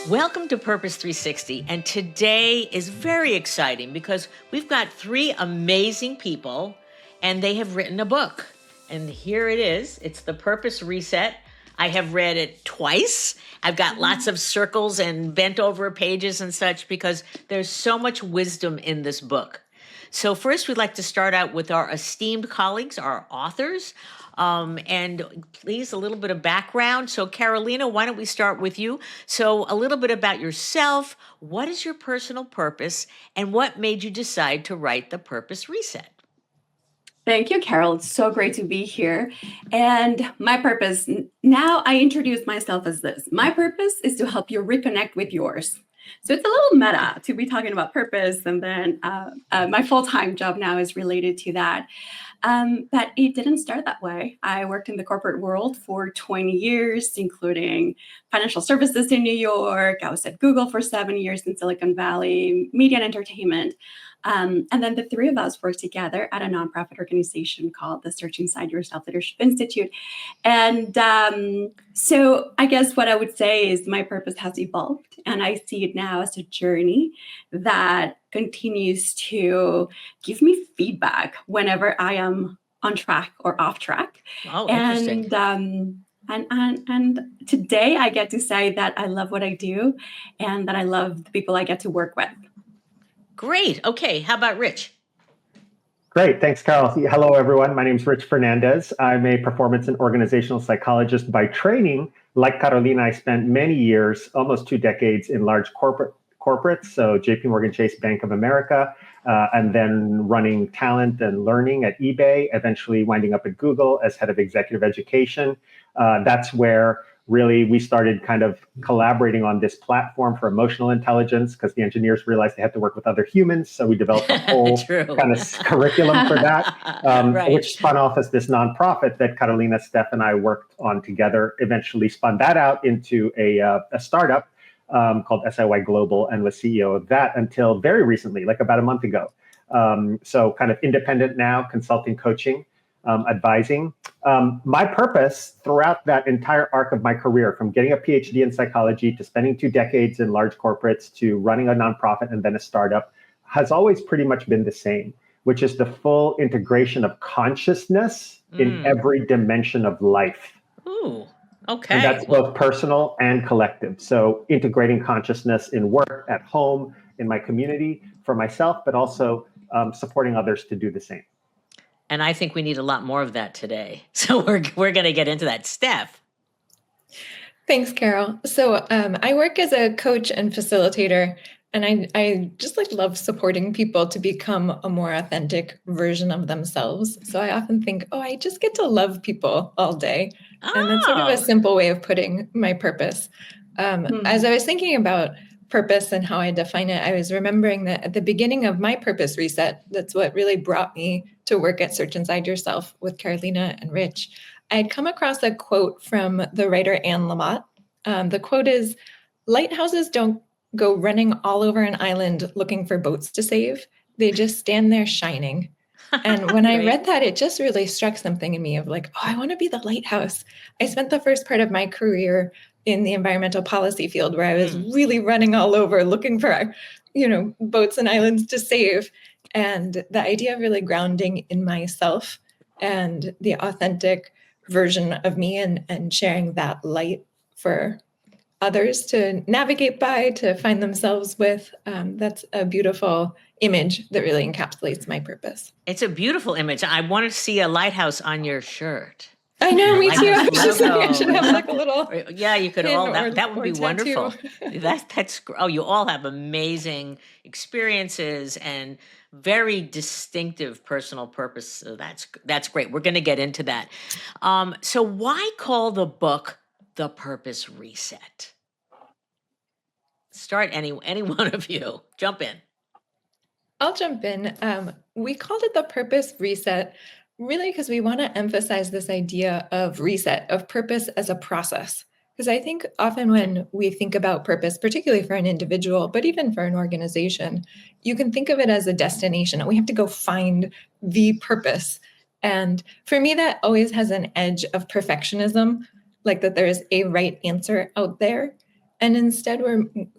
Welcome to Purpose 360, and today is very exciting because we've got three amazing people, and they have written a book. And here it is. It's The Purpose Reset. I have read it twice. I've got lots of circles and bent over pages and such because there's so much wisdom in this book. So first, we'd like to start out with our esteemed colleagues, our authors. And please, a little bit of background. So Carolina, why don't we start with you? So a little bit about yourself. What is your personal purpose and what made you decide to write The Purpose Reset? Thank you, Carol. It's so great to be here. And my purpose, now I introduce myself as this. My purpose is to help you reconnect with yours. So it's a little meta to be talking about purpose. And then my full-time job now is related to that. But it didn't start that way. I worked in the corporate world for 20 years, including financial services in New York. I was at Google for 7 years in Silicon Valley, media and entertainment. And then the three of us worked together at a nonprofit organization called the Search Inside Yourself Leadership Institute. And so I guess what I would say is my purpose has evolved, and I see it now as a journey that continues to give me feedback whenever I am on track or off track. Oh, interesting. And today I get to say that I love what I do and that I love the people I get to work with. Great. Okay. How about Rich? Great. Thanks, Carol. Hello, everyone. My name is Rich Fernandez. I'm a performance and organizational psychologist by training. Like Carolina, I spent many years, almost 2 decades, in large corporates, so JP Morgan Chase, Bank of America, and then running talent and learning at eBay, eventually winding up at Google as head of executive education. That's where really we started kind of collaborating on this platform for emotional intelligence because the engineers realized they had to work with other humans. So we developed a whole kind of curriculum for that, Right. which spun off as this nonprofit that Carolina, Steph, and I worked on together, eventually spun that out into a startup called SIY Global, and was CEO of that until very recently, like about a month ago. So kind of independent now, consulting, coaching, advising. My purpose throughout that entire arc of my career, from getting a PhD in psychology to spending 2 decades in large corporates to running a nonprofit and then a startup, has always pretty much been the same, which is the full integration of consciousness in every dimension of life. Ooh, okay. And that's both personal and collective. So integrating consciousness in work, at home, in my community, for myself, but also supporting others to do the same. And I think we need a lot more of that today. So we're going to get into that. Steph. Thanks, Carol. So I work as a coach and facilitator, and I just love supporting people to become a more authentic version of themselves. So I often think, I just get to love people all day. And that's sort of a simple way of putting my purpose. As I was thinking about purpose and how I define it, I was remembering that at the beginning of my purpose reset, that's what really brought me to work at Search Inside Yourself with Carolina and Rich. I had come across a quote from the writer Anne Lamott. The quote is, "Lighthouses don't go running all over an island looking for boats to save. They just stand there shining." And when I read that, it just really struck something in me of I want to be the lighthouse. I spent the first part of my career in the environmental policy field where I was really running all over looking for, boats and islands to save. And the idea of really grounding in myself and the authentic version of me and sharing that light for others to navigate by, to find themselves with, that's a beautiful image that really encapsulates my purpose. It's a beautiful image. I want to see a lighthouse on your shirt. I know, me too. I was just thinking I should have a little. Yeah, you could all that would be tattoo. Wonderful. That's you all have amazing experiences and very distinctive personal purpose. So that's great. We're going to get into that. So why call the book The Purpose Reset? Start any one of you. Jump in. I'll jump in. We called it The Purpose Reset really because we want to emphasize this idea of reset, of purpose as a process. Because I think often when we think about purpose, particularly for an individual, but even for an organization, you can think of it as a destination. We have to go find the purpose. And for me, that always has an edge of perfectionism, like that there is a right answer out there. And instead,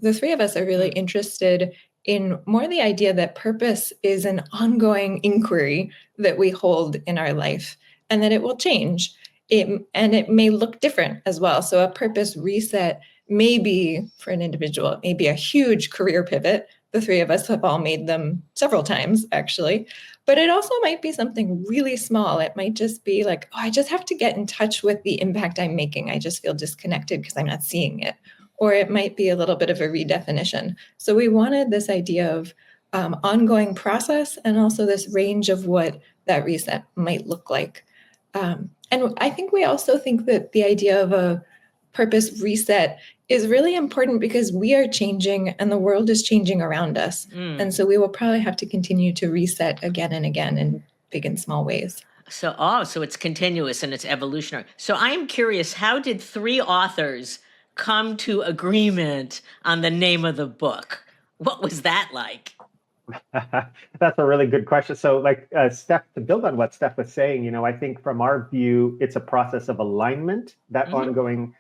the three of us are really interested in more the idea that purpose is an ongoing inquiry that we hold in our life and that it will change. And it may look different as well. So a purpose reset may be, for an individual, it may be a huge career pivot. The three of us have all made them several times, actually. But it also might be something really small. It might just be like, oh, I just have to get in touch with the impact I'm making. I just feel disconnected because I'm not seeing it. Or it might be a little bit of a redefinition. So we wanted this idea of ongoing process and also this range of what that reset might look like. And I think we also think that the idea of a purpose reset is really important because we are changing and the world is changing around us. And so we will probably have to continue to reset again and again in big and small ways. So it's continuous and it's evolutionary. So I am curious, how did three authors come to agreement on the name of the book? What was that like? That's a really good question. So Steph, to build on what Steph was saying, I think from our view, it's a process of alignment. That ongoing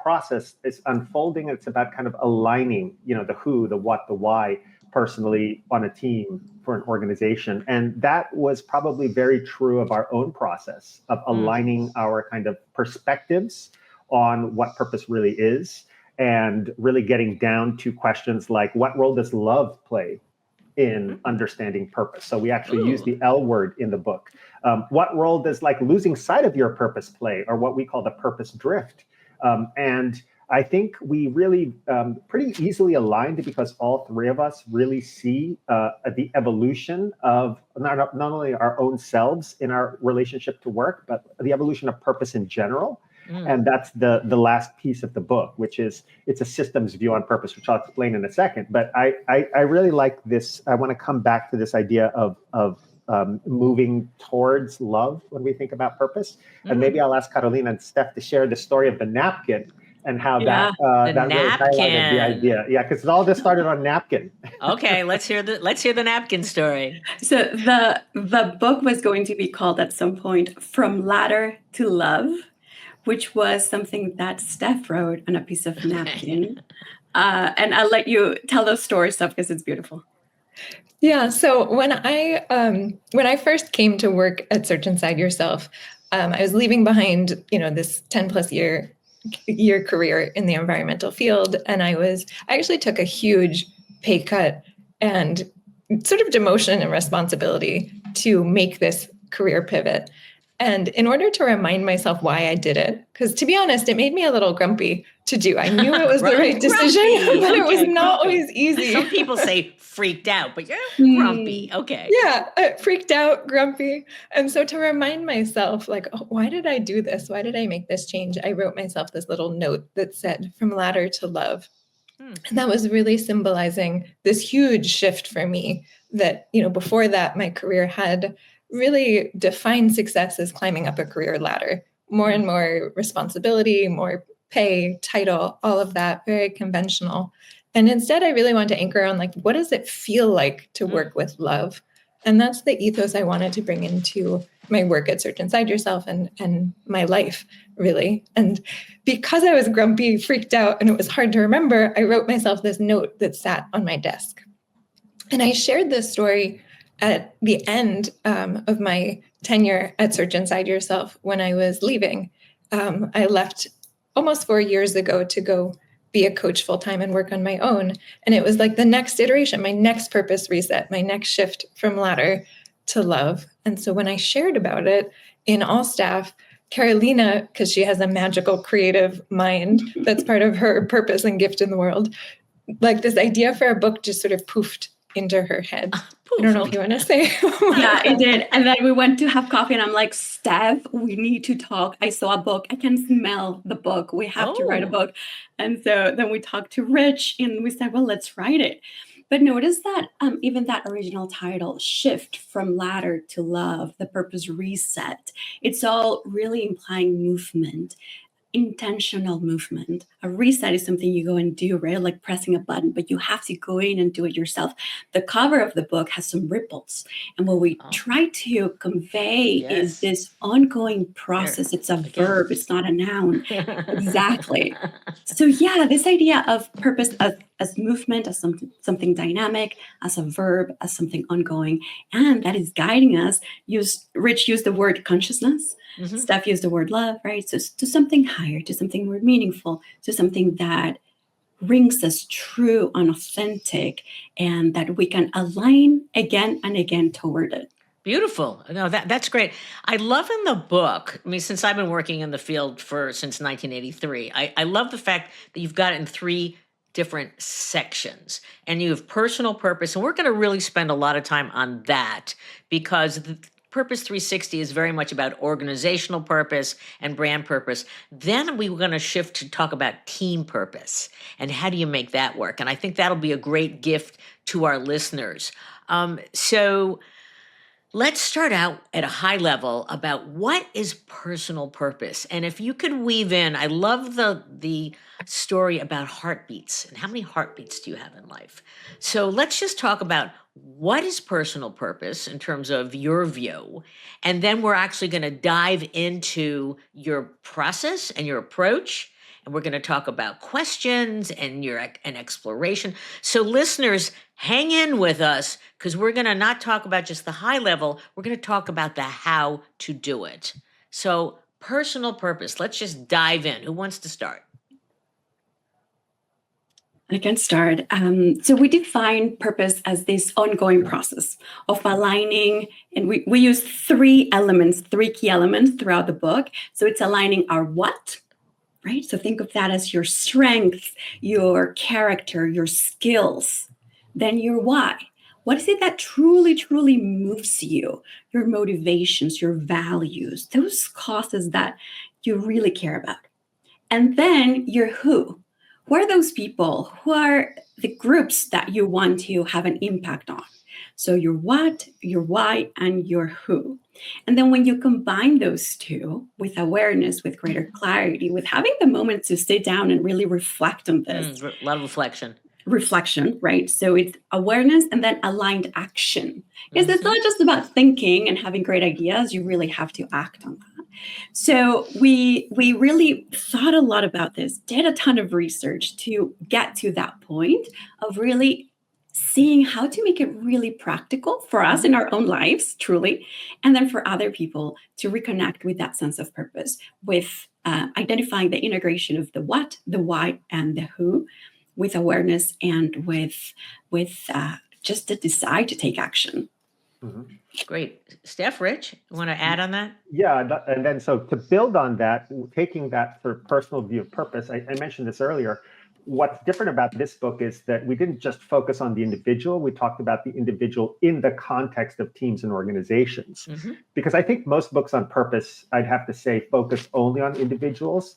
process is unfolding. It's about kind of aligning, the who, the what, the why, personally on a team for an organization. And that was probably very true of our own process of aligning our kind of perspectives on what purpose really is and really getting down to questions like, what role does love play in understanding purpose? So we actually use the L word in the book. What role does losing sight of your purpose play, or what we call the purpose drift? And I think we really pretty easily aligned because all three of us really see the evolution of not only our own selves in our relationship to work, but the evolution of purpose in general. And that's the last piece of the book, which is it's a systems view on purpose, which I'll explain in a second. But I really like this. I want to come back to this idea of moving towards love when we think about purpose. And maybe I'll ask Carolina and Steph to share the story of the napkin and how that really highlighted the idea. Yeah, because it all just started on napkin. Okay, let's hear the napkin story. So the book was going to be called at some point From Ladder to Love, which was something that Steph wrote on a piece of napkin. And I'll let you tell those stories, Steph, because it's beautiful. Yeah. So when I first came to work at Search Inside Yourself, I was leaving behind, this 10 plus year career in the environmental field. And I actually took a huge pay cut and sort of demotion and responsibility to make this career pivot. And in order to remind myself why I did it, because to be honest, it made me a little grumpy to do. I knew it was the right decision, but it was not always easy. Some people say freaked out, but you're grumpy. Okay. Yeah, freaked out, grumpy. And so to remind myself, why did I do this? Why did I make this change? I wrote myself this little note that said, From Ladder to Love. And that was really symbolizing this huge shift for me that, before that, my career had really defined success as climbing up a career ladder, more and more responsibility, more pay, title, all of that, very conventional. And instead, I really wanted to anchor on what does it feel like to work with love? And that's the ethos I wanted to bring into my work at Search Inside Yourself and my life, really. And because I was grumpy, freaked out, and it was hard to remember, I wrote myself this note that sat on my desk. And I shared this story at the end of my tenure at Search Inside Yourself when I was leaving. I left almost 4 years ago to go be a coach full-time and work on my own. And it was the next iteration, my next purpose reset, my next shift from ladder to love. And so when I shared about it in all staff, Carolina, because she has a magical creative mind, that's part of her purpose and gift in the world, this idea for a book just sort of poofed into her head. I don't know if you want to say. Yeah, it did. And then we went to have coffee and I'm like, Steph, we need to talk. I saw a book. I can smell the book. We have to write a book. And so then we talked to Rich and we said, well, let's write it. But notice that even that original title, Shift from Ladder to Love, the Purpose Reset, it's all really implying movement. intentional movement. A reset is something you go and do, right? Like pressing a button, but you have to go in and do it yourself. The cover of the book has some ripples. And what we try to convey is this ongoing process. It's a verb, it's not a noun. Exactly. So yeah, this idea of purpose as movement, as something dynamic, as a verb, as something ongoing, and that is guiding us. Rich used the word consciousness. Steph used the word love, right? So to something higher, to something more meaningful, to something that rings us true and authentic, and that we can align again and again toward it. Beautiful. No, that's great. I love in the book, I mean, since I've been working in the field since 1983, I love the fact that you've got it in 3 different sections, and you have personal purpose. And we're going to really spend a lot of time on that, because the Purpose 360 is very much about organizational purpose and brand purpose. Then we were going to shift to talk about team purpose and how do you make that work. And I think that'll be a great gift to our listeners. So let's start out at a high level about what is personal purpose. And if you could weave in, I love the story about heartbeats and how many heartbeats do you have in life. So let's just talk about what is personal purpose in terms of your view. And then we're actually going to dive into your process and your approach. And we're going to talk about questions and exploration. So listeners, hang in with us, because we're going to not talk about just the high level. We're going to talk about the how to do it. So personal purpose, let's just dive in. Who wants to start? I can start. So we define purpose as this ongoing process of aligning, and we use 3 key elements throughout the book. So it's aligning our what, right? So think of that as your strength, your character, your skills. Then your why. What is it that truly, truly moves you? Your motivations, your values, those causes that you really care about. And then your who. Who are those people? Who are the groups that you want to have an impact on? So your what, your why, and your who. And then when you combine those 2 with awareness, with greater clarity, with having the moment to sit down and really reflect on this. A lot of reflection. Reflection, right? So it's awareness and then aligned action. Because it's not just about thinking and having great ideas. You really have to act on that. So we really thought a lot about this, did a ton of research to get to that point of really seeing how to make it really practical for us in our own lives, truly, and then for other people to reconnect with that sense of purpose, with identifying the integration of the what, the why, and the who, with awareness and with just the desire to take action. Great. Steph, Rich, you want to add on that? Yeah, and then so to build on that, taking that sort of personal view of purpose, I mentioned this earlier. What's different about this book is that we didn't just focus on the individual. We talked about the individual in the context of teams and organizations. Because I think most books on purpose, I'd have to say, focus only on individuals,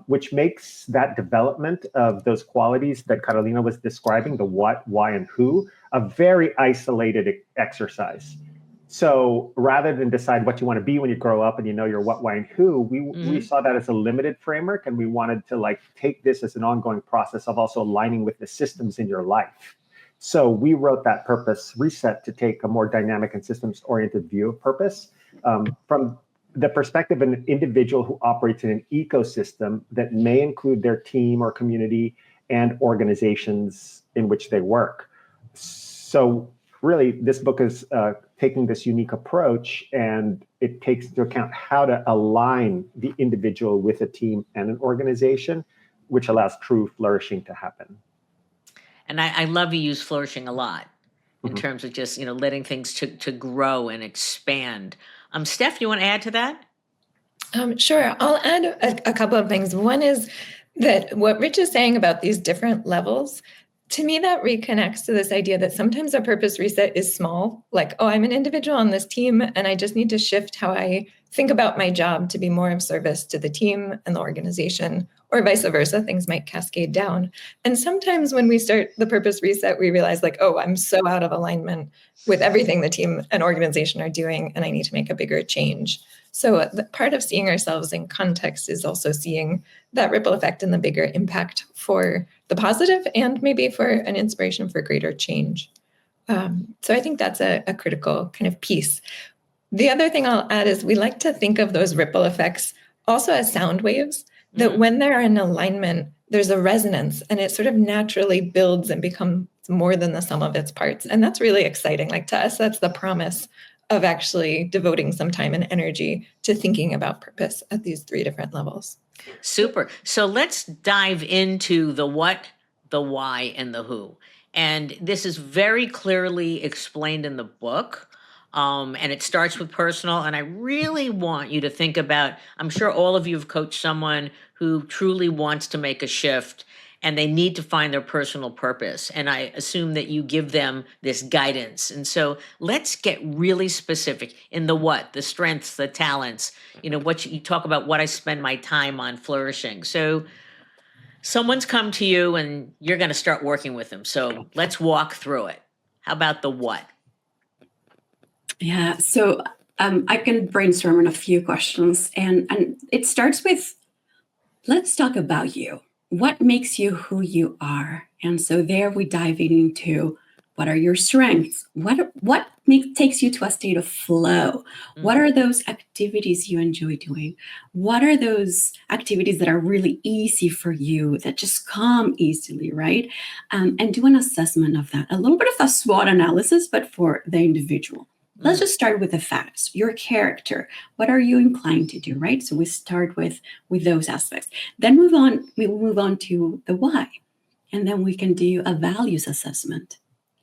which makes that development of those qualities that Carolina was describing, the what, why, and who, a very isolated exercise. So rather than decide what you want to be when you grow up and you know your what, why, and who, we saw that as a limited framework, and we wanted to take this as an ongoing process of also aligning with the systems in your life. So we wrote that purpose reset to take a more dynamic and systems-oriented view of purpose from the perspective of an individual who operates in an ecosystem that may include their team or community and organizations in which they work. So really, this book is taking this unique approach, and it takes into account how to align the individual with a team and an organization, which allows true flourishing to happen. And I love you use flourishing a lot in terms of just, letting things to grow and expand. Steph, you want to add to that? Sure. I'll add a couple of things. One is that what Rich is saying about these different levels, to me, that reconnects to this idea that sometimes a purpose reset is small, like, oh, I'm an individual on this team and I just need to shift how I think about my job to be more of service to the team and the organization, or vice versa. Things might cascade down. And sometimes when we start the purpose reset, we realize like, oh, I'm so out of alignment with everything the team and organization are doing, and I need to make a bigger change. So the part of seeing ourselves in context is also seeing that ripple effect and the bigger impact for the positive and maybe for an inspiration for greater change. So I think that's a critical kind of piece. The other thing I'll add is we like to think of those ripple effects also as sound waves, that when they're in alignment, there's a resonance and it sort of naturally builds and becomes more than the sum of its parts. And that's really exciting. Like to us, that's the promise of actually devoting some time and energy to thinking about purpose at these 3 different levels. Super. So let's dive into the what, the why, and the who. And this is very clearly explained in the book. And it starts with personal. And I really want you to think about, I'm sure all of you have coached someone who truly wants to make a shift and they need to find their personal purpose. And I assume that you give them this guidance. And so let's get really specific in the what, the strengths, the talents, what you talk about, what I spend my time on flourishing. So someone's come to you and you're going to start working with them. So let's walk through it. How about the what? Yeah, so I can brainstorm on a few questions, and it starts with, let's talk about you. What makes you who you are? And so there we dive into what are your strengths? What takes you to a state of flow? What are those activities you enjoy doing? What are those activities that are really easy for you, that just come easily, right? And do an assessment of that. A little bit of a SWOT analysis, but for the individual. Let's just start with the facts. Your character. What are you inclined to do, right? So we start with those aspects. Then we move on to the why. And then we can do a values assessment.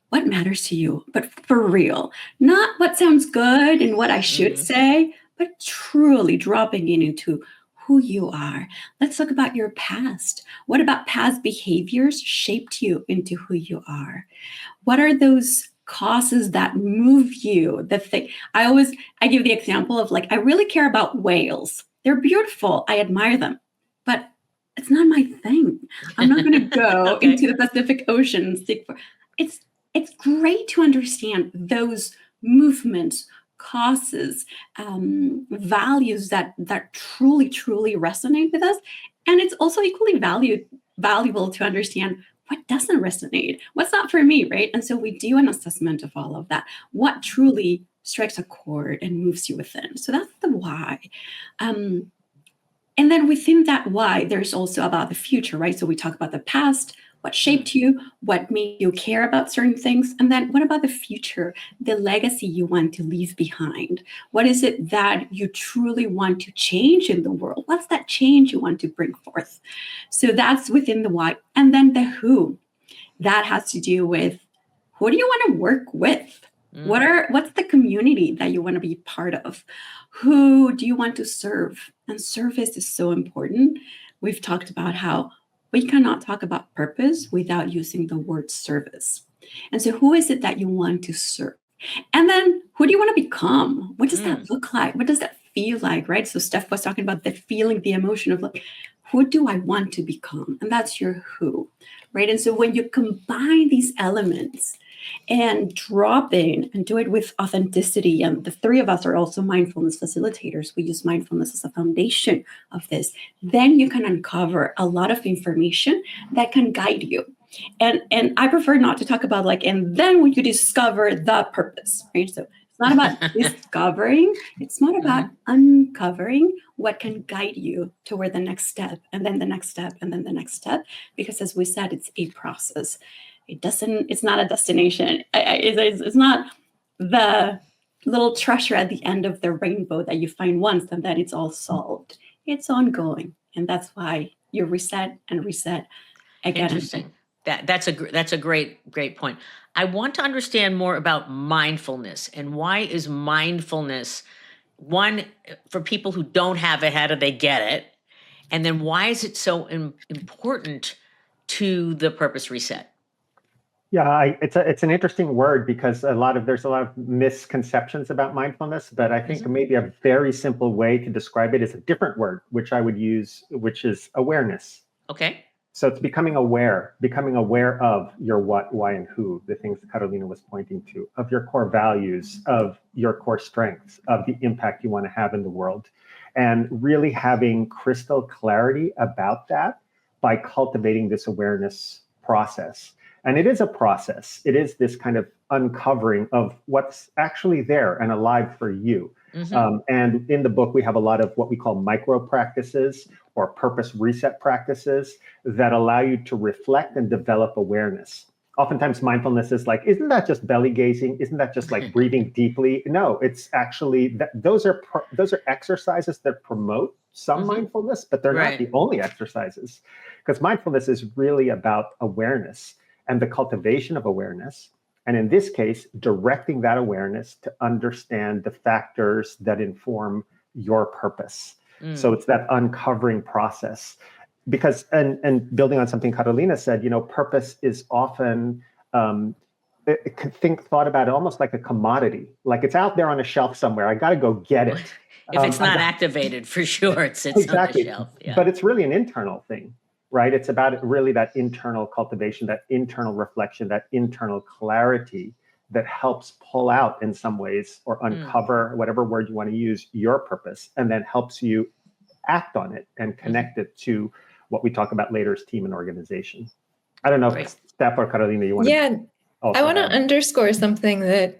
What matters to you? But for real. Not what sounds good and what I should say, but truly dropping into who you are. Let's talk about your past. What about past behaviors shaped you into who you are? What are those causes that move you? I give the example of like, I really care about whales. They're beautiful. I admire them, but it's not my thing. I'm not going to go into the Pacific Ocean and seek for. It's great to understand those movements, causes, values that truly resonate with us, and it's also equally valuable to understand what doesn't resonate, what's not for me, right? And so we do an assessment of all of that. What truly strikes a chord and moves you within. So that's the why. And then within that why, there's also about the future, right? So we talk about the past, what shaped you, what made you care about certain things. And then what about the future, the legacy you want to leave behind? What is it that you truly want to change in the world? What's that change you want to bring forth? So that's within the why. And then the who, that has to do with, who do you want to work with? What's the community that you want to be part of? Who do you want to serve? And service is so important. We've talked about how we cannot talk about purpose without using the word service. And so who is it that you want to serve? And then who do you want to become? What does that look like? What does that feel like, right? So Steph was talking about the feeling, the emotion of like, who do I want to become? And that's your who, right? And so when you combine these elements and drop in and do it with authenticity, and the 3 of us are also mindfulness facilitators. We use mindfulness as a foundation of this. Then you can uncover a lot of information that can guide you. And I prefer not to talk about like, and then when you discover the purpose, right? So it's not about discovering, it's more about uncovering what can guide you toward the next step, and then the next step, and then the next step. Because as we said, it's a process. It's not a destination. It's not the little treasure at the end of the rainbow that you find once and then it's all solved. It's ongoing. And that's why you reset and reset again. Interesting. That's a great point. I want to understand more about mindfulness, and why is mindfulness one for people who don't have it? How do they get it? And then why is it so important to the purpose reset? Yeah, it's an interesting word because there's a lot of misconceptions about mindfulness, but I think Mhm. maybe a very simple way to describe it is a different word, which I would use, which is awareness. Okay. So it's becoming aware of your what, why, and who, the things that Carolina was pointing to, of your core values, of your core strengths, of the impact you want to have in the world, and really having crystal clarity about that by cultivating this awareness process. And it is a process. It is this kind of uncovering of what's actually there and alive for you. Hmm. And in the book, we have a lot of what we call micro practices or purpose reset practices that allow you to reflect and develop awareness. Oftentimes, mindfulness is like, isn't that just belly gazing? Isn't that just like breathing deeply? No, it's actually those are exercises that promote some Hmm. mindfulness, but they're not Right. the only exercises, because mindfulness is really about awareness and the cultivation of awareness. And in this case, directing that awareness to understand the factors that inform your purpose. So Mm. it's that uncovering process. Because, and building on something Carolina said, purpose is often thought about it almost like a commodity, like it's out there on a shelf somewhere. I got to go get it. If it's I not got activated, for sure, it sits on the exactly, shelf. Yeah. but it's really an internal thing, right? It's about really that internal cultivation, that internal reflection, that internal clarity that helps pull out in some ways or Mm. uncover whatever word you want to use your purpose, and then helps you act on it and Hmm. connect it to what we talk about later as team and organization. I don't know if Great. Steph or Carolina, you want to Yeah, I also want to add. underscore something that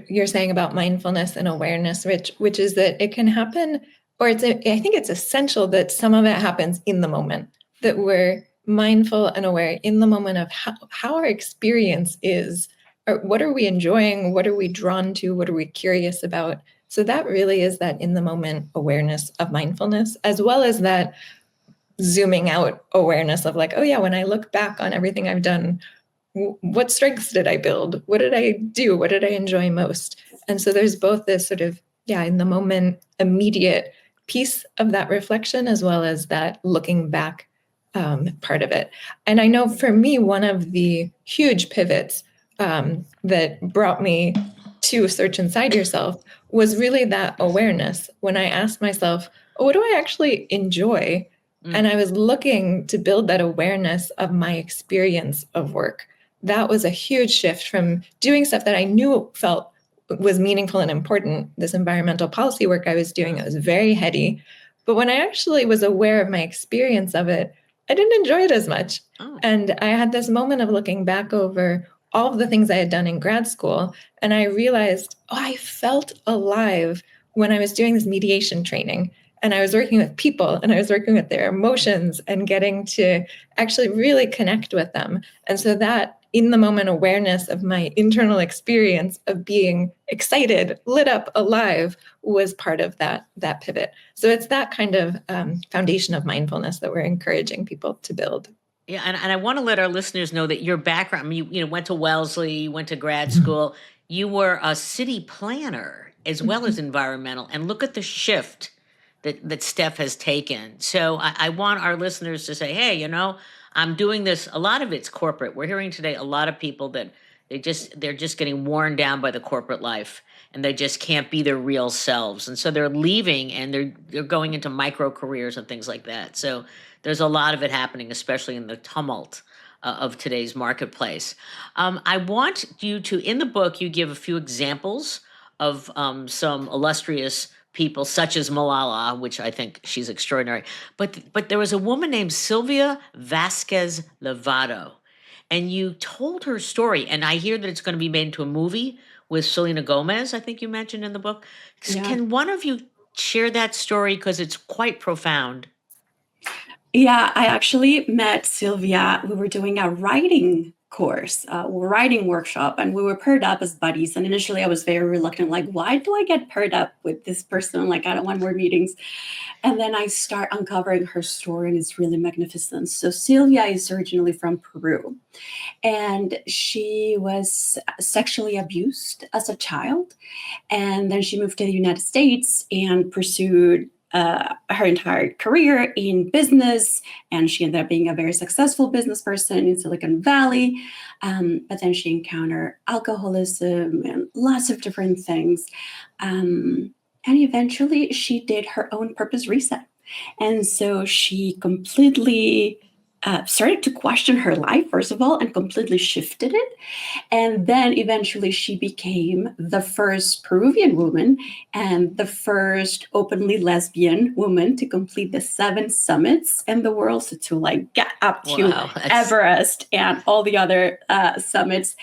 you're saying about mindfulness and awareness, Rich, which is that it can happen, or I think it's essential that some of it happens in the moment, that we're mindful and aware in the moment of how our experience is, or what are we enjoying, what are we drawn to, what are we curious about. So that really is that in the moment awareness of mindfulness, as well as that zooming out awareness of like, oh yeah, when I look back on everything I've done, what strengths did I build? What did I do? What did I enjoy most? And so there's both this sort of, yeah, in the moment, immediate piece of that reflection, as well as that looking back part of it. And I know for me, one of the huge pivots that brought me to Search Inside Yourself was really that awareness. When I asked myself, oh, what do I actually enjoy? And Mm. I was looking to build that awareness of my experience of work. That was a huge shift from doing stuff that I knew felt was meaningful and important. This environmental policy work I was doing, it was very heady. But when I actually was aware of my experience of it, I didn't enjoy it as much. Oh. And I had this moment of looking back over all of the things I had done in grad school. And I realized, oh, I felt alive when I was doing this mediation training. And I was working with people and I was working with their emotions and getting to actually really connect with them. And so that in the moment awareness of my internal experience of being excited, lit up, alive was part of that pivot. So it's that kind of foundation of mindfulness that we're encouraging people to build. Yeah, and I want to let our listeners know that your background, I mean, you went to Wellesley, you went to grad school, you were a city planner as well as environmental, and look at the shift that Steph has taken. So I want our listeners to say, hey, I'm doing this. A lot of it's corporate. We're hearing today a lot of people that they're just getting worn down by the corporate life and they just can't be their real selves. And so they're leaving and they're going into micro careers and things like that. So there's a lot of it happening, especially in the tumult of today's marketplace. I want you to, in the book, you give a few examples of some illustrious people, such as Malala, which I think she's extraordinary. But there was a woman named Sylvia Vasquez Levado, and you told her story. And I hear that it's going to be made into a movie with Selena Gomez. I think you mentioned in the book. Yeah. Can one of you share that story because it's quite profound? Yeah, I actually met Sylvia. We were doing a writing course, writing workshop, and we were paired up as buddies. And initially, I was very reluctant, like, why do I get paired up with this person? Like, I don't want more meetings. And then I start uncovering her story, and it's really magnificent. So, Sylvia is originally from Peru, and she was sexually abused as a child. And then she moved to the United States and pursued her entire career in business, and she ended up being a very successful business person in Silicon Valley. But then she encountered alcoholism and lots of different things. And eventually she did her own purpose reset. And so she completely started to question her life, first of all, and completely shifted it. And then eventually she became the first Peruvian woman and the first openly lesbian woman to complete the 7 summits in the world. So to like get up to Everest and all the other summits.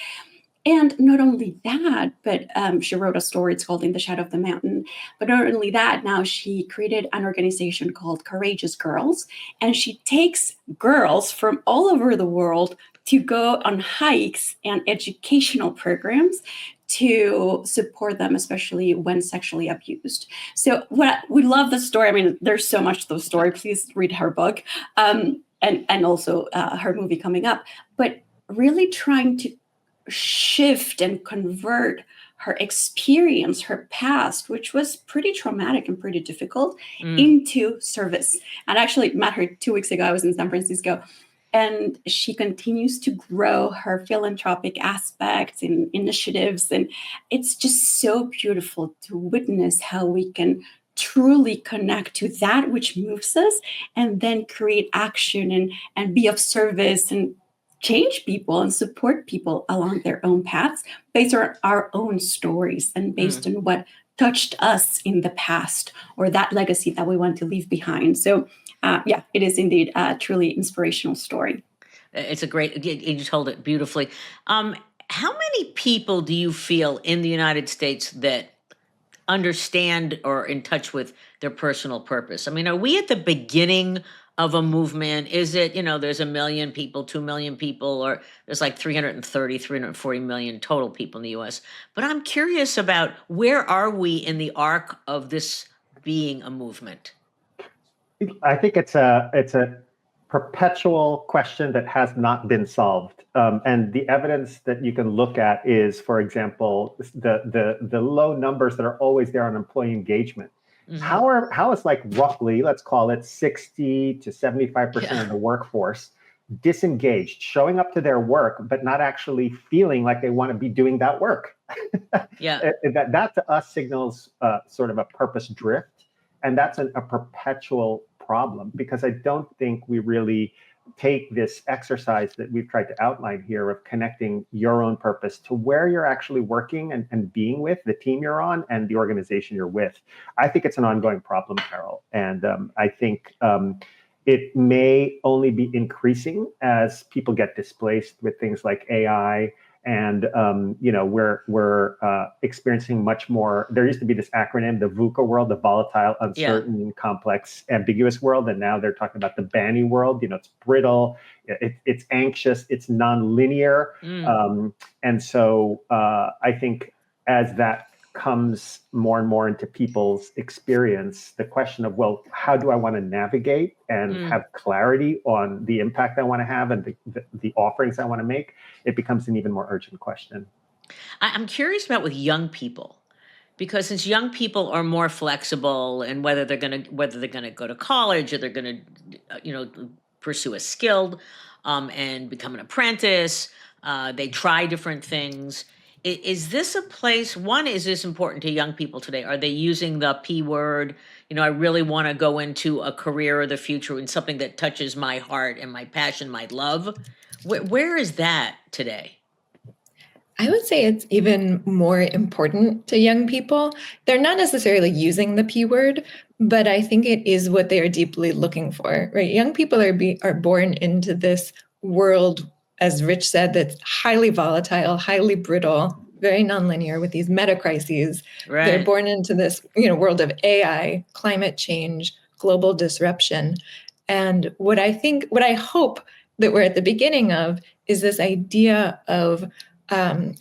And not only that, but she wrote a story, it's called In the Shadow of the Mountain. But not only that, now she created an organization called Courageous Girls. And she takes girls from all over the world to go on hikes and educational programs to support them, especially when sexually abused. So we love the story. I mean, there's so much to the story. Please read her book and also her movie coming up. But really trying to shift and convert her experience, her past, which was pretty traumatic and pretty difficult, into service. And I actually met her 2 weeks ago. I was in San Francisco. And she continues to grow her philanthropic aspects and initiatives. And it's just so beautiful to witness how we can truly connect to that which moves us and then create action and be of service and change people and support people along their own paths based on our own stories and based on what touched us in the past or that legacy that we want to leave behind. So it is indeed a truly inspirational story. It's a great, you told it beautifully. How many people do you feel in the United States that understand or in touch with their personal purpose? I mean, are we at the beginning of a movement? Is it, there's 1 million people, 2 million people, or there's like 330, 340 million total people in the US. But I'm curious about where are we in the arc of this being a movement? I think it's a perpetual question that has not been solved. And the evidence that you can look at is, for example, the low numbers that are always there on employee engagement. How is like roughly, let's call it 60 to 75% of the workforce disengaged, showing up to their work, but not actually feeling like they want to be doing that work? That to us signals sort of a purpose drift. And that's a perpetual problem, because I don't think we really take this exercise that we've tried to outline here of connecting your own purpose to where you're actually working and being with the team you're on and the organization you're with. I think it's an ongoing problem, Carol. And I think it may only be increasing as people get displaced with things like AI. And, we're experiencing much more. There used to be this acronym, the VUCA world, the volatile, uncertain, complex, ambiguous world. And now they're talking about the BANI world. It's brittle, it's anxious, it's nonlinear. And so I think as that comes more and more into people's experience, the question of, well, how do I want to navigate and have clarity on the impact I want to have and the offerings I want to make, it becomes an even more urgent question. I'm curious about with young people, because since young people are more flexible and whether they're going to go to college or they're going to, pursue a skill and become an apprentice, they try different things. Is this a place, is this important to young people today? Are they using the P word? I really want to go into a career of the future in something that touches my heart and my passion, my love. Where is that today? I would say it's even more important to young people. They're not necessarily using the P word, but I think it is what they are deeply looking for, right? Young people are born into this world, as Rich said, that's highly volatile, highly brittle, very nonlinear with these meta crises. Right. They're born into this, world of AI, climate change, global disruption. And what I hope that we're at the beginning of is this idea of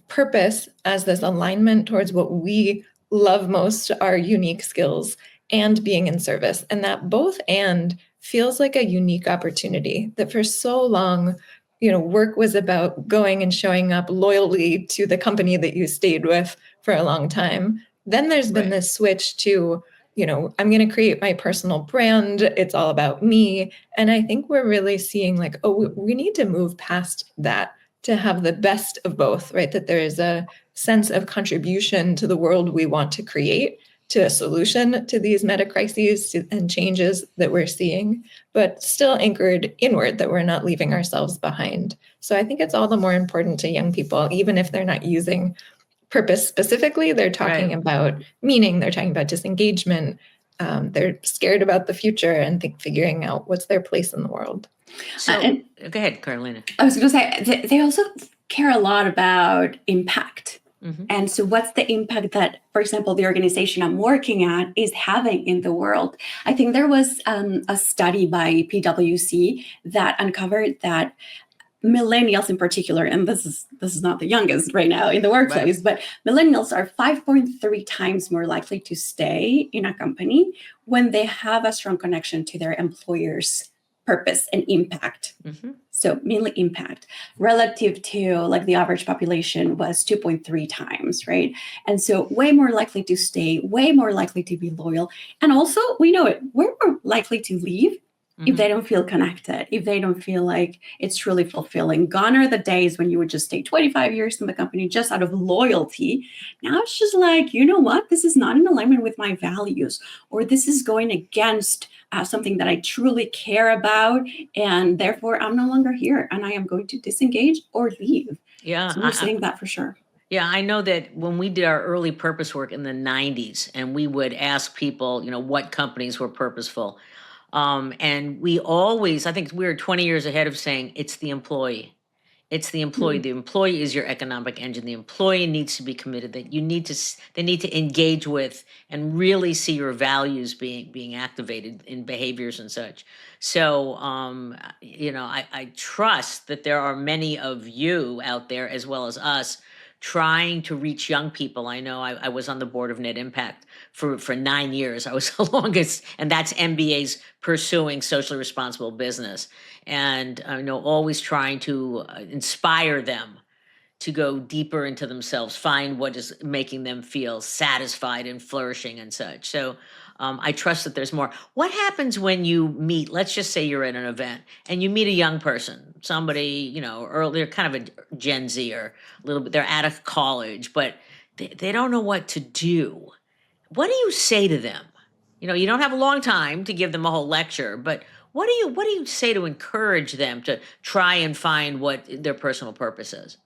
purpose as this alignment towards what we love most, our unique skills, and being in service. And that both and feels like a unique opportunity that for so long, work was about going and showing up loyally to the company that you stayed with for a long time. Then there's been this switch to, I'm going to create my personal brand. It's all about me. And I think we're really seeing like, oh, we need to move past that to have the best of both, right? That there is a sense of contribution to the world we want to create, to a solution to these meta crises and changes that we're seeing, but still anchored inward, that we're not leaving ourselves behind. So I think it's all the more important to young people, even if they're not using purpose specifically, they're talking about meaning, they're talking about disengagement, they're scared about the future and figuring out what's their place in the world. So go ahead, Carolina. I was going to say, they also care a lot about impact. Mm-hmm. And so what's the impact that, for example, the organization I'm working at is having in the world? I think there was a study by PwC that uncovered that millennials in particular, and this is not the youngest right now in the workplace, but millennials are 5.3 times more likely to stay in a company when they have a strong connection to their employer's purpose and impact. Mm-hmm. So mainly impact relative to like the average population was 2.3 times, right? And so way more likely to stay, way more likely to be loyal. And also we know it, we're more likely to leave if they don't feel connected, if they don't feel like it's truly fulfilling. Gone are the days when you would just stay 25 years in the company just out of loyalty. Now it's just like, you know what? This is not in alignment with my values, or this is going against something that I truly care about. And therefore, I'm no longer here and I am going to disengage or leave. Yeah. So we're seeing that for sure. Yeah, I know that when we did our early purpose work in the 90s, and we would ask people, what companies were purposeful. And we always, I think we were 20 years ahead of saying it's the employee. It's the employee. Mm-hmm. The employee is your economic engine. The employee needs to be committed. That they need to engage with and really see your values being activated in behaviors and such. So, I trust that there are many of you out there as well as us trying to reach young people. I know I was on the board of Net Impact for 9 years. I was the longest, and that's MBA's pursuing socially responsible business. And always trying to inspire them to go deeper into themselves, find what is making them feel satisfied and flourishing and such. So I trust that there's more. What happens when you meet, let's just say you're at an event and you meet a young person, somebody, earlier, kind of a Gen Z or a little bit, they're out of college, but they don't know what to do. What do you say to them? You don't have a long time to give them a whole lecture, but what do you say to encourage them to try and find what their personal purpose is?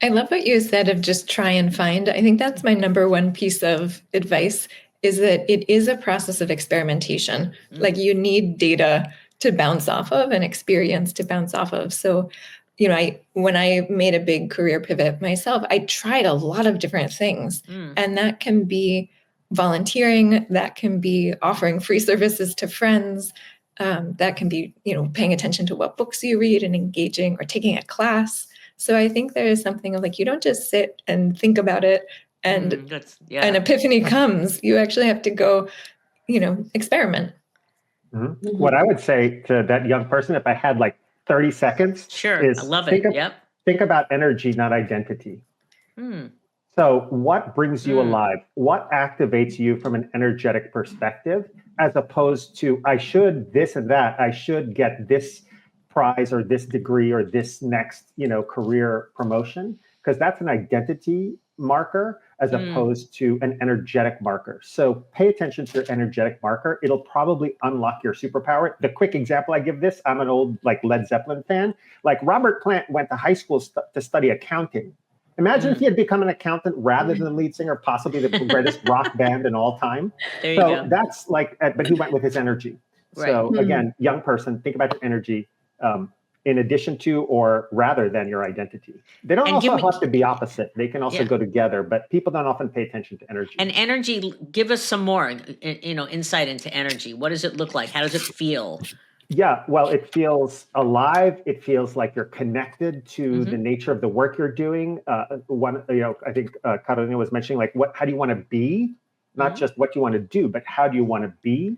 I love what you said of just try and find. I think that's my number one piece of advice, is that it is a process of experimentation. Mm-hmm. Like you need data to bounce off of and experience to bounce off of. So, when I made a big career pivot myself, I tried a lot of different things. And that can be volunteering, that can be offering free services to friends, that can be, paying attention to what books you read and engaging or taking a class. So I think there is something of like, you don't just sit and think about it and an epiphany comes. You actually have to go, experiment. Mm-hmm. What I would say to that young person, if I had like 30 seconds, is I love it. Think about energy, not identity. So what brings you alive? What activates you from an energetic perspective, as opposed to, I should this and that, I should get this prize or this degree or this next, career promotion, because that's an identity marker as opposed to an energetic marker. So pay attention to your energetic marker. It'll probably unlock your superpower. The quick example I give this, I'm an old Led Zeppelin fan. Robert Plant went to high school to study accounting. Imagine if he had become an accountant rather than the lead singer, possibly the greatest rock band in all time. There you go. That's but he went with his energy. Right. So again, young person, think about your energy in addition to or rather than your identity. They don't also have to be opposite. They can also go together, but people don't often pay attention to energy. And energy, give us some more, insight into energy. What does it look like? How does it feel? Yeah, well, it feels alive. It feels like you're connected to the nature of the work you're doing. I think Carolina was mentioning how do you want to be? Not just what you want to do, but how do you want to be?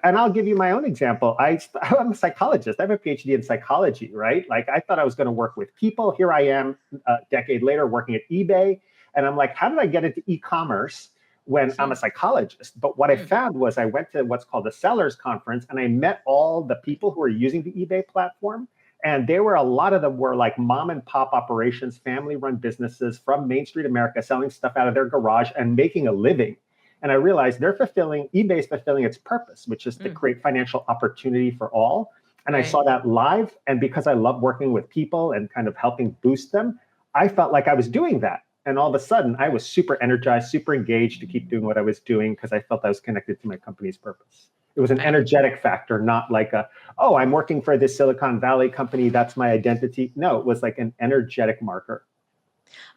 And I'll give you my own example. I'm a psychologist. I have a PhD in psychology, right? I thought I was going to work with people. Here I am a decade later working at eBay. And I'm like, how did I get into e-commerce when I'm a psychologist. But what I found was I went to what's called a sellers conference, and I met all the people who are using the eBay platform. And a lot of them were like mom and pop operations, family run businesses from Main Street America, selling stuff out of their garage and making a living. And I realized eBay's fulfilling its purpose, which is to create financial opportunity for all. And I saw that live. And because I love working with people and kind of helping boost them, I felt like I was doing that. And all of a sudden, I was super energized, super engaged to keep doing what I was doing because I felt I was connected to my company's purpose. It was an energetic factor, not like I'm working for this Silicon Valley company, that's my identity. No, it was like an energetic marker.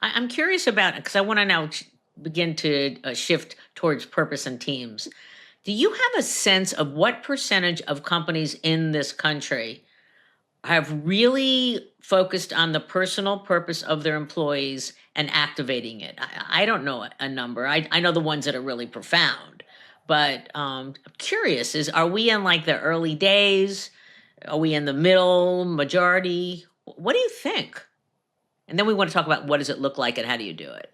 I'm curious about it because I want to now begin to shift towards purpose and teams. Do you have a sense of what percentage of companies in this country have really focused on the personal purpose of their employees and activating it? I don't know a number. I know the ones that are really profound, but I'm curious, are we in like the early days? Are we in the middle, majority? What do you think? And then we want to talk about what does it look like and how do you do it?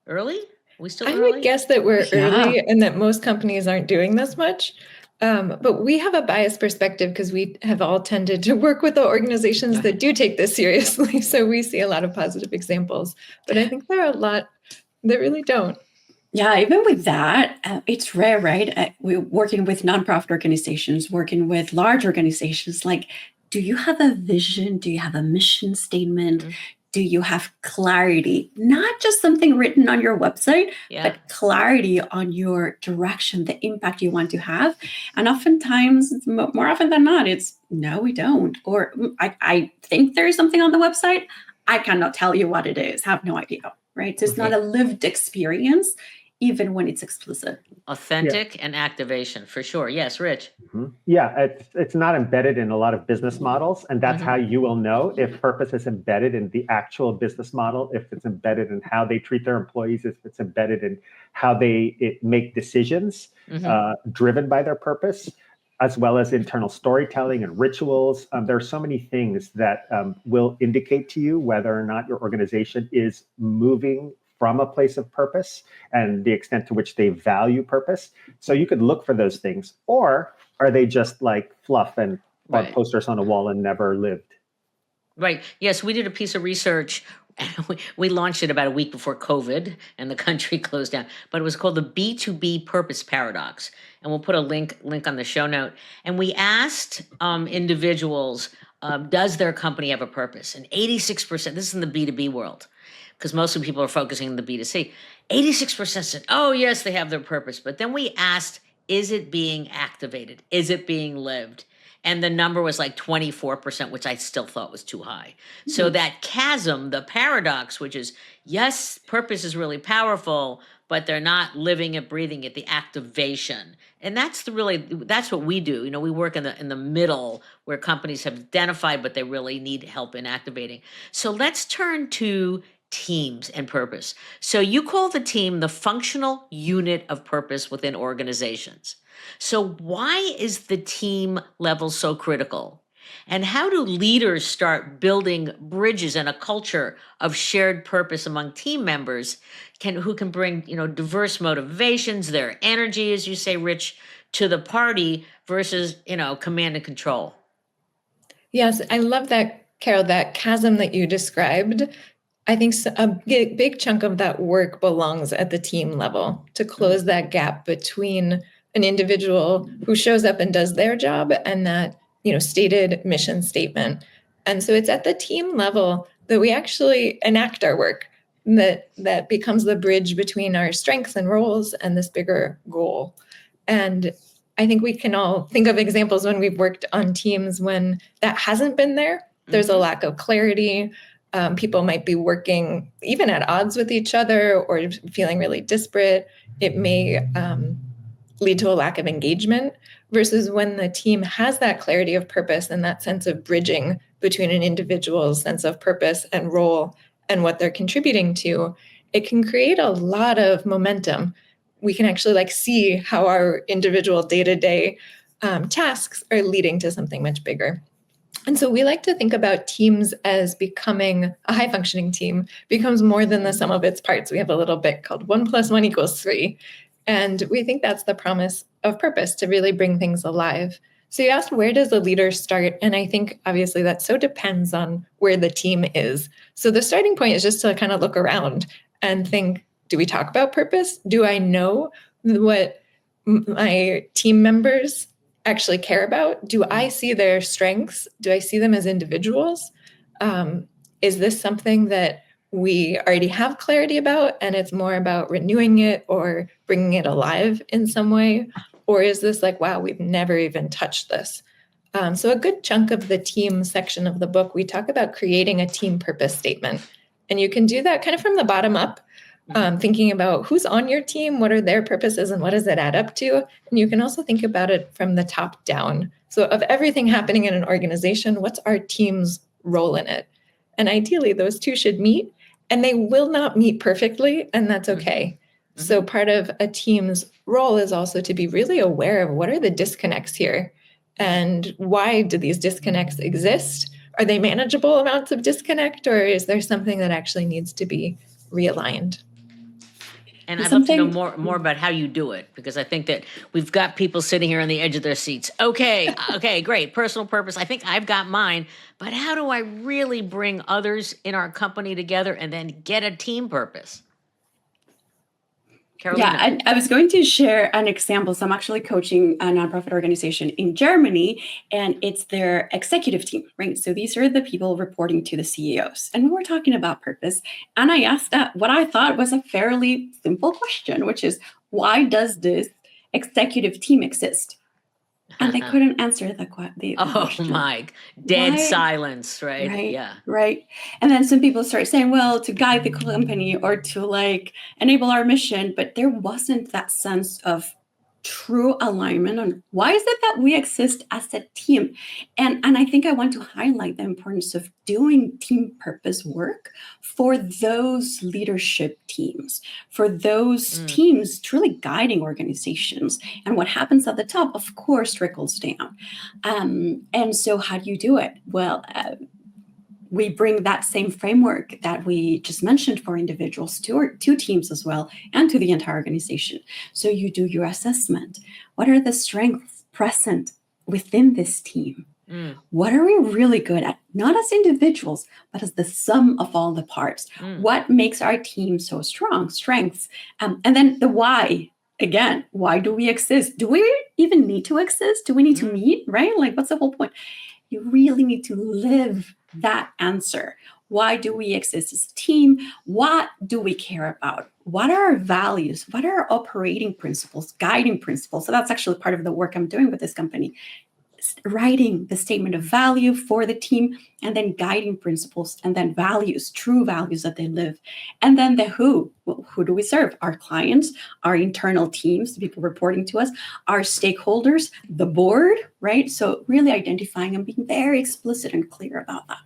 Early? Are we still early? I would guess that we're early and that most companies aren't doing this much. But we have a biased perspective because we have all tended to work with the organizations that do take this seriously. So we see a lot of positive examples. But I think there are a lot that really don't. Yeah, even with that, it's rare, right? We're working with nonprofit organizations, working with large organizations. Like, do you have a vision? Do you have a mission statement? Do you have clarity? Not just something written on your website, but clarity on your direction, the impact you want to have. And oftentimes, more often than not, it's no, we don't. Or I think there is something on the website. I cannot tell you what it is. Have no idea, right? So it's not a lived experience, even when it's explicit. Authentic and activation, for sure. Yes, Rich. Yeah, it's not embedded in a lot of business models. And that's how you will know if purpose is embedded in the actual business model, if it's embedded in how they treat their employees, if it's embedded in how they make decisions driven by their purpose, as well as internal storytelling and rituals. There are so many things that will indicate to you whether or not your organization is moving from a place of purpose and the extent to which they value purpose. So you could look for those things. Or are they just like fluff and posters on a wall and never lived? Right. Yes, we did a piece of research. We launched it about a week before COVID and the country closed down. But it was called the B2B Purpose Paradox. And we'll put a link on the show note. And we asked individuals, does their company have a purpose? And 86%, this is in the B2B world, because most of the people are focusing on the B2C. 86% said, oh, yes, they have their purpose. But then we asked, is it being activated? Is it being lived? And the number was like 24%, which I still thought was too high. So that chasm, the paradox, which is, yes, purpose is really powerful, but they're not living it, breathing it, the activation. And that's what we do. You know, we work in the middle where companies have identified, but they really need help in activating. So let's turn to teams and purpose. So you call the team the functional unit of purpose within organizations. So why is the team level so critical? And how do leaders start building bridges and a culture of shared purpose among team members who can bring, diverse motivations, their energy, as you say, Rich, to the party versus, command and control? Yes, I love that, Carol, that chasm that you described. I think a big chunk of that work belongs at the team level to close that gap between an individual who shows up and does their job and that, stated mission statement. And so it's at the team level that we actually enact our work, that becomes the bridge between our strengths and roles and this bigger goal. And I think we can all think of examples when we've worked on teams when that hasn't been there. There's a lack of clarity. People might be working even at odds with each other or feeling really disparate. It may lead to a lack of engagement versus when the team has that clarity of purpose and that sense of bridging between an individual's sense of purpose and role and what they're contributing to, it can create a lot of momentum. We can actually see how our individual day-to-day tasks are leading to something much bigger. And so we like to think about teams as becoming a high functioning team becomes more than the sum of its parts. We have a little bit called 1 + 1 = 3. And we think that's the promise of purpose, to really bring things alive. So you asked, where does a leader start? And I think obviously that so depends on where the team is. So the starting point is just to kind of look around and think, do we talk about purpose? Do I know what my team members actually care about? Do I see their strengths? Do I see them as individuals? Is this something that we already have clarity about and it's more about renewing it or bringing it alive in some way? Or is this like, wow, we've never even touched this? So a good chunk of the team section of the book, we talk about creating a team purpose statement. And you can do that kind of from the bottom up, thinking about who's on your team, what are their purposes, and what does it add up to? And you can also think about it from the top down. So of everything happening in an organization, what's our team's role in it? And ideally, those two should meet, and they will not meet perfectly, and that's okay. Mm-hmm. So part of a team's role is also to be really aware of what are the disconnects here, and why do these disconnects exist? Are they manageable amounts of disconnect, or is there something that actually needs to be realigned? And I'd love to know more about how you do it, because I think that we've got people sitting here on the edge of their seats. Okay, great. Personal purpose. I think I've got mine. But how do I really bring others in our company together and then get a team purpose? Carolina. Yeah, I was going to share an example. So I'm actually coaching a nonprofit organization in Germany, and it's their executive team, right? So these are the people reporting to the CEOs. And we were talking about purpose. And I asked that what I thought was a fairly simple question, which is, why does this executive team exist? And they couldn't answer the question. Oh my, dead silence, right? Right? Yeah. Right. And then some people start saying, well, to guide the company or to like enable our mission, but there wasn't that sense of true alignment on why is it that we exist as a team. And I think I want to highlight the importance of doing team purpose work for those leadership teams, for those teams truly guiding organizations. And what happens at the top, of course, trickles down. And so how do you do it? Well, we bring that same framework that we just mentioned for individuals to teams as well, and to the entire organization. So you do your assessment. What are the strengths present within this team? What are we really good at? Not as individuals, but as the sum of all the parts. What makes our team so strong? Strengths. And then the why. Again, why do we exist? Do we even need to exist? Do we need to meet, right? Like, what's the whole point? You really need to live that answer. Why do we exist as a team? What do we care about? What are our values? What are our operating principles, guiding principles? So that's actually part of the work I'm doing with this company. Writing the statement of value for the team, and then guiding principles, and then values, true values that they live. And then the who. Well, who do we serve? Our clients, our internal teams, the people reporting to us, our stakeholders, the board, right? So really identifying and being very explicit and clear about that.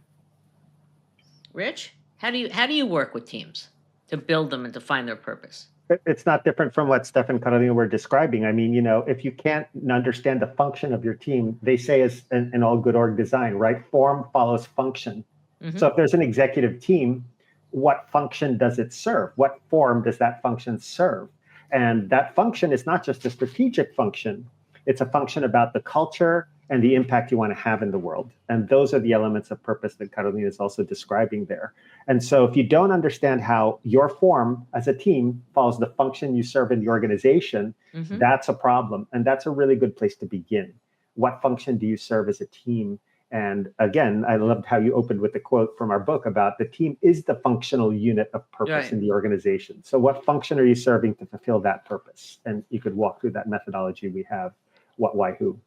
Rich, how do you work with teams to build them and to find their purpose? It's not different from what Steph and Carolina were describing. I mean, if you can't understand the function of your team, they say as in all good org design, right? Form follows function. So if there's an executive team, what function does it serve? What form does that function serve? And that function is not just a strategic function. It's a function about the culture and the impact you want to have in the world. And those are the elements of purpose that Carolina is also describing there. And so if you don't understand how your form as a team follows the function you serve in the organization, that's a problem. And that's a really good place to begin. What function do you serve as a team? And again, I loved how you opened with the quote from our book about the team is the functional unit of purpose in the organization. So what function are you serving to fulfill that purpose? And you could walk through that methodology we have, what, why, who.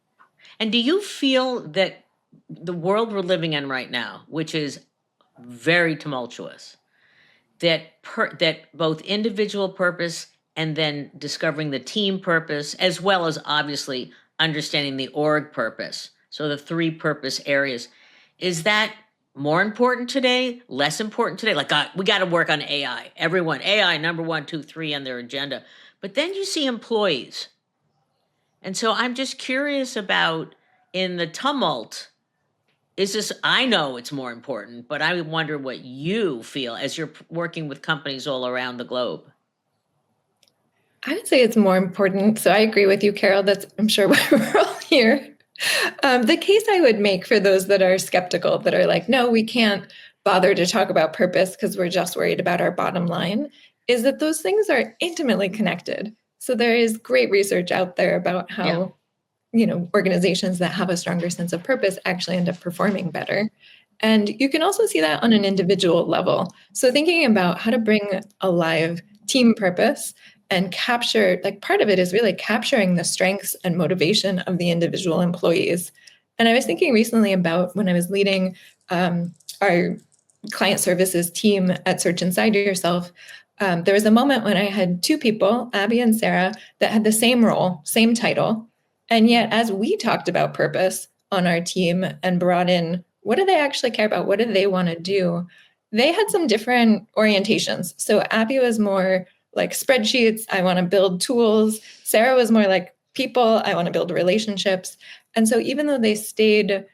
And do you feel that the world we're living in right now, which is very tumultuous, that both individual purpose and then discovering the team purpose, as well as obviously understanding the org purpose, so the 3 purpose areas, is that more important today, less important today? Like, we got to work on AI. Everyone, AI number 1, 2, 3 on their agenda. But then you see employees. And so I'm just curious about, in the tumult, is this, I know it's more important, but I wonder what you feel as you're working with companies all around the globe. I would say it's more important. So I agree with you, Carol. That's, I'm sure, why we're all here. The case I would make for those that are skeptical, that are like, no, we can't bother to talk about purpose because we're just worried about our bottom line, is that those things are intimately connected. So there is great research out there about how, organizations that have a stronger sense of purpose actually end up performing better. And you can also see that on an individual level. So thinking about how to bring alive team purpose and capture, like part of it is really capturing the strengths and motivation of the individual employees. And I was thinking recently about when I was leading our client services team at Search Inside Yourself, there was a moment when I had two people, Abby and Sarah, that had the same role, same title. And yet, as we talked about purpose on our team and brought in, what do they actually care about? What do they want to do? They had some different orientations. So Abby was more like spreadsheets. I want to build tools. Sarah was more like people. I want to build relationships. And so even though they stayed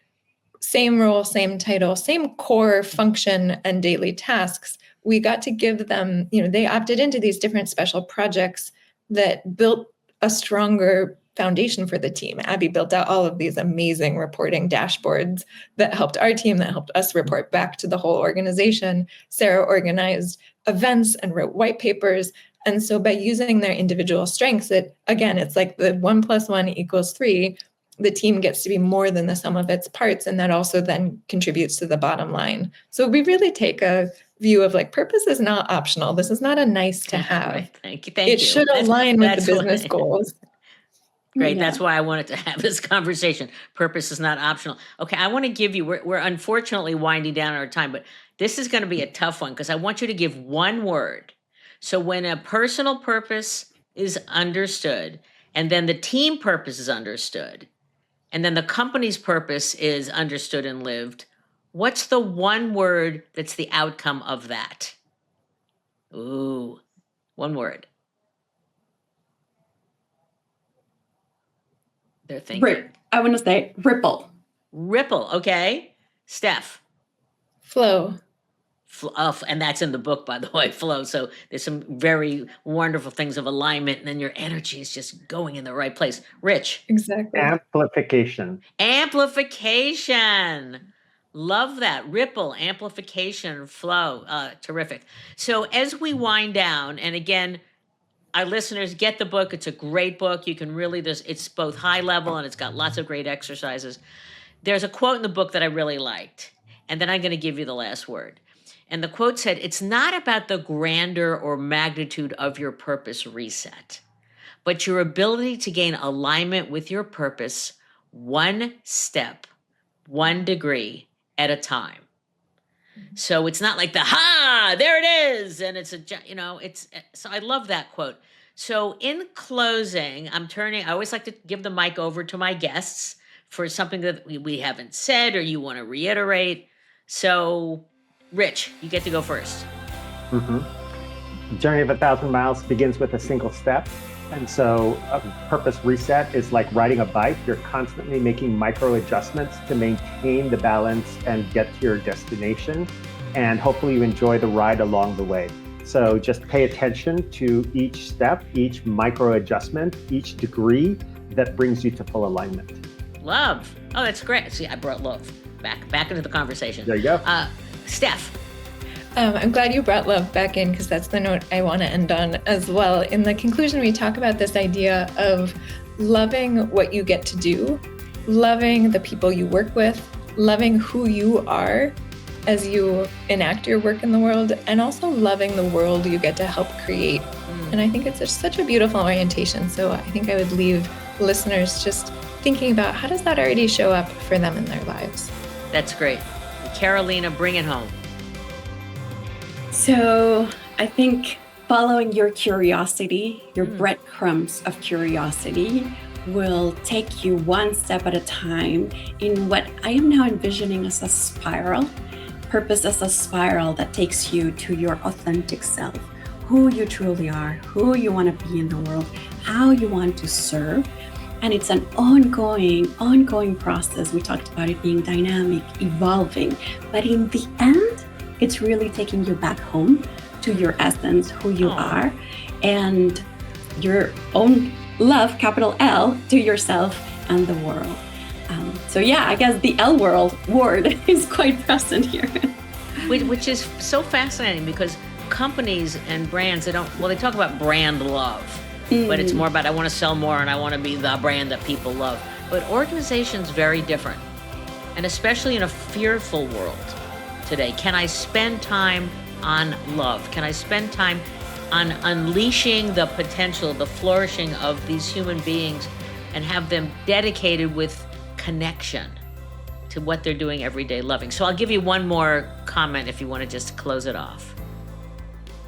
same role, same title, same core function and daily tasks, we got to give them, they opted into these different special projects that built a stronger foundation for the team. Abby built out all of these amazing reporting dashboards that helped our team, that helped us report back to the whole organization. Sarah organized events and wrote white papers. And so by using their individual strengths, it's like the 1 + 1 = 3, the team gets to be more than the sum of its parts. And that also then contributes to the bottom line. So we really take a view of like, purpose is not optional. This is not a nice to have. Right. Thank you. It should align with the business goals. Great. Yeah. That's why I wanted to have this conversation. Purpose is not optional. Okay. I want to give you, we're unfortunately winding down our time, but this is going to be a tough one because I want you to give one word. So when a personal purpose is understood, and then the team purpose is understood, and then the company's purpose is understood and lived, what's the one word that's the outcome of that? Ooh, one word. They're thinking. I want to say ripple. Ripple, okay. Steph. Flow. And that's in the book, by the way, flow. So there's some very wonderful things of alignment, and then your energy is just going in the right place. Rich. Exactly. Amplification. Amplification. Love that. Ripple, amplification, flow. Terrific. So as we wind down, and again, our listeners, get the book. It's a great book. You can really, it's both high level and it's got lots of great exercises. There's a quote in the book that I really liked, and then I'm going to give you the last word. And the quote said, "It's not about the grandeur or magnitude of your purpose reset, but your ability to gain alignment with your purpose one step, 1 degree at a time." So it's not like there it is. And it's so I love that quote. So in closing, I always like to give the mic over to my guests for something that we haven't said or you want to reiterate. So Rich, you get to go first. The journey of 1,000 miles begins with a single step. And so a purpose reset is like riding a bike. You're constantly making micro adjustments to maintain the balance and get to your destination. And hopefully you enjoy the ride along the way. So just pay attention to each step, each micro adjustment, each degree that brings you to full alignment. Love. Oh, that's great. See, I brought love back into the conversation. There you go. Steph. I'm glad you brought love back in because that's the note I want to end on as well. In the conclusion, we talk about this idea of loving what you get to do, loving the people you work with, loving who you are as you enact your work in the world, and also loving the world you get to help create. And I think it's such a beautiful orientation. So I think I would leave listeners just thinking about how does that already show up for them in their lives. That's great. Carolina, bring it home. So I think following your curiosity, your breadcrumbs of curiosity will take you one step at a time in what I am now envisioning as a spiral. Purpose as a spiral that takes you to your authentic self, who you truly are, who you want to be in the world, how you want to serve. And it's an ongoing process. We talked about it being dynamic, evolving, but in the end, it's really taking you back home to your essence, who you are, and your own love, capital L, to yourself and the world. So yeah, I guess the L word is quite present here. Which is so fascinating because companies and brands, they talk about brand love, but it's more about I want to sell more and I want to be the brand that people love. But organizations very different. And especially in a fearful world today, can I spend time on love? Can I spend time on unleashing the potential, the flourishing of these human beings and have them dedicated with connection to what they're doing every day, loving? So I'll give you one more comment if you want to just close it off.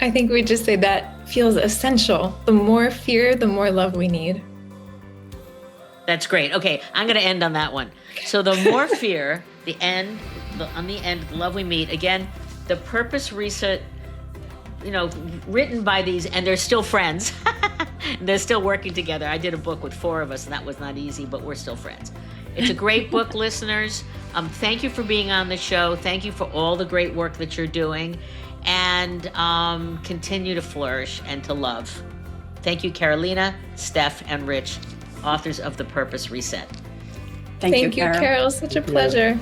I think we just say that feels essential. The more fear, the more love we need. That's great. Okay, I'm going to end on that one. So the more fear, on the end, love we meet. Again, the Purpose Reset, written by these, and they're still friends. They're still working together. I did a book with 4 of us, and that was not easy, but we're still friends. It's a great book, listeners. Thank you for being on the show. Thank you for all the great work that you're doing, and continue to flourish and to love. Thank you, Carolina, Steph, and Rich, authors of The Purpose Reset. Thank you, Carol. Such a pleasure.